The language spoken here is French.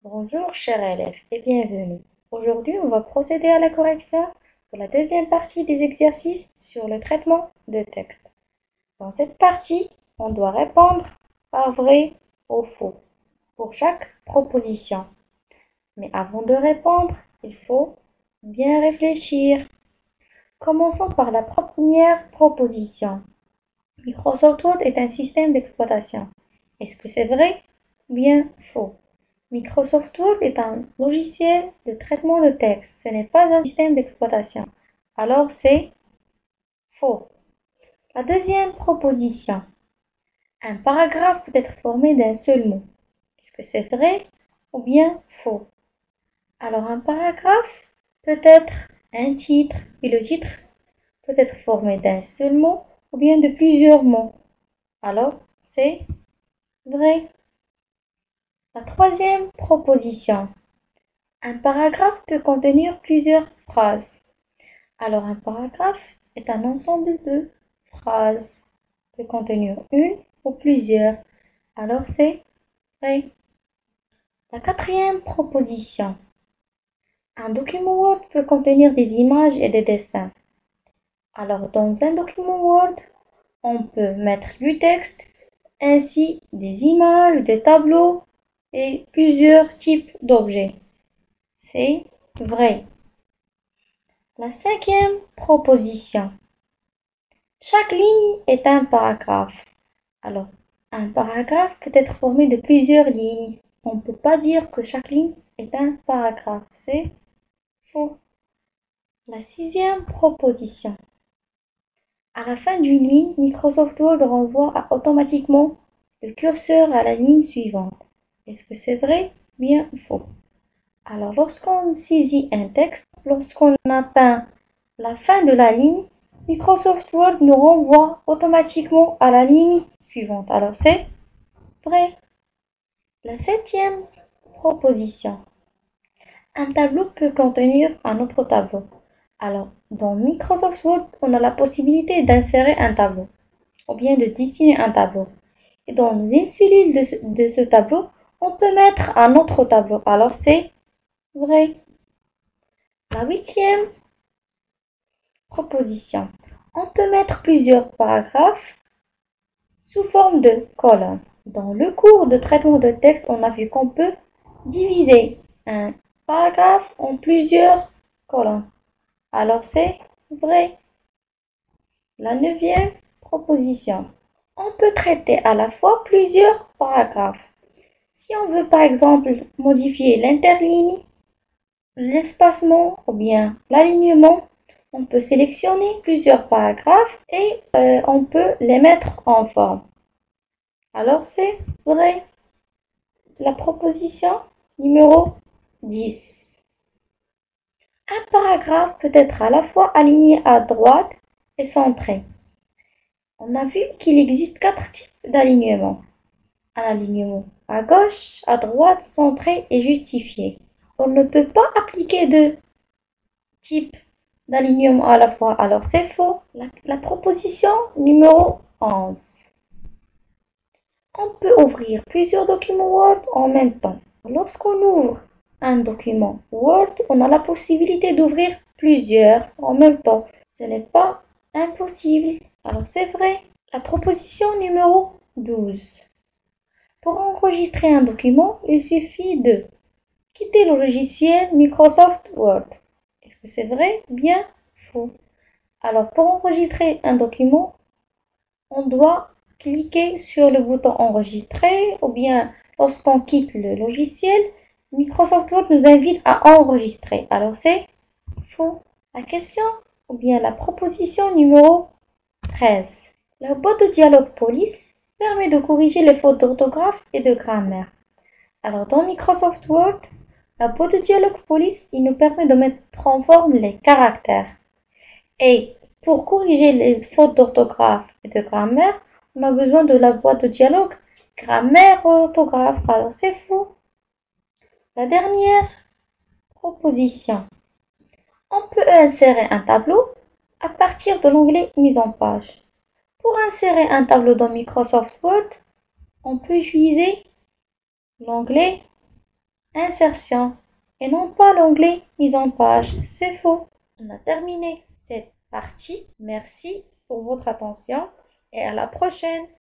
Bonjour chers élèves et bienvenue. Aujourd'hui, on va procéder à la correction de la deuxième partie des exercices sur le traitement de texte. Dans cette partie, on doit répondre par vrai ou faux pour chaque proposition. Mais avant de répondre, il faut bien réfléchir. Commençons par la première proposition. Microsoft Word est un système d'exploitation. Est-ce que c'est vrai ou bien faux? Microsoft Word est un logiciel de traitement de texte. Ce n'est pas un système d'exploitation. Alors c'est faux. La deuxième proposition. Un paragraphe peut être formé d'un seul mot. Est-ce que c'est vrai ou bien faux? Alors un paragraphe peut être un titre et le titre peut être formé d'un seul mot ou bien de plusieurs mots. Alors c'est vrai. La troisième proposition. Un paragraphe peut contenir plusieurs phrases. Alors un paragraphe est un ensemble de phrases. Il peut contenir une ou plusieurs. Alors c'est vrai. La quatrième proposition. Un document Word peut contenir des images et des dessins. Alors dans un document Word, on peut mettre du texte, ainsi des images, des tableaux et plusieurs types d'objets. C'est vrai. La cinquième proposition. Chaque ligne est un paragraphe. Alors, un paragraphe peut être formé de plusieurs lignes. On ne peut pas dire que chaque ligne est un paragraphe. C'est faux. La sixième proposition. À la fin d'une ligne, Microsoft Word renvoie automatiquement le curseur à la ligne suivante. Est-ce que c'est vrai ou bien faux? Alors, lorsqu'on saisit un texte, lorsqu'on atteint la fin de la ligne, Microsoft Word nous renvoie automatiquement à la ligne suivante. Alors, c'est vrai. La septième proposition. Un tableau peut contenir un autre tableau. Alors, dans Microsoft Word, on a la possibilité d'insérer un tableau ou bien de dessiner un tableau. Et dans une cellule de ce tableau, on peut mettre un autre tableau. Alors, c'est vrai. La huitième proposition. On peut mettre plusieurs paragraphes sous forme de colonnes. Dans le cours de traitement de texte, on a vu qu'on peut diviser un paragraphe en plusieurs colonnes. Alors c'est vrai. La neuvième proposition. On peut traiter à la fois plusieurs paragraphes. Si on veut par exemple modifier l'interligne, l'espacement ou bien l'alignement, on peut sélectionner plusieurs paragraphes et on peut les mettre en forme. Alors c'est vrai. La proposition numéro 10. Un paragraphe peut être à la fois aligné à droite et centré. On a vu qu'il existe 4 types d'alignement. Un alignement à gauche, à droite, centré et justifié. On ne peut pas appliquer deux types d'alignement à la fois. Alors c'est faux. La proposition numéro 11. On peut ouvrir plusieurs documents Word en même temps. Lorsqu'on ouvre un document Word, on a la possibilité d'ouvrir plusieurs en même temps. Ce n'est pas impossible. Alors c'est vrai. La proposition numéro 12. Pour enregistrer un document, il suffit de quitter le logiciel Microsoft Word. Est-ce que c'est vrai? Bien faux. Alors pour enregistrer un document, on doit cliquer sur le bouton enregistrer ou bien lorsqu'on quitte le logiciel, Microsoft Word nous invite à enregistrer. Alors c'est faux. La question ou bien la proposition numéro 13. La boîte de dialogue police permet de corriger les fautes d'orthographe et de grammaire. Alors dans Microsoft Word, la boîte de dialogue police, il nous permet de mettre en forme les caractères. Et pour corriger les fautes d'orthographe et de grammaire, on a besoin de la boîte de dialogue grammaire ou orthographe. Alors c'est faux. La dernière proposition. On peut insérer un tableau à partir de l'onglet mise en page. Pour insérer un tableau dans Microsoft Word, on peut utiliser l'onglet insertion et non pas l'onglet mise en page. C'est faux. On a terminé cette partie. Merci pour votre attention et à la prochaine.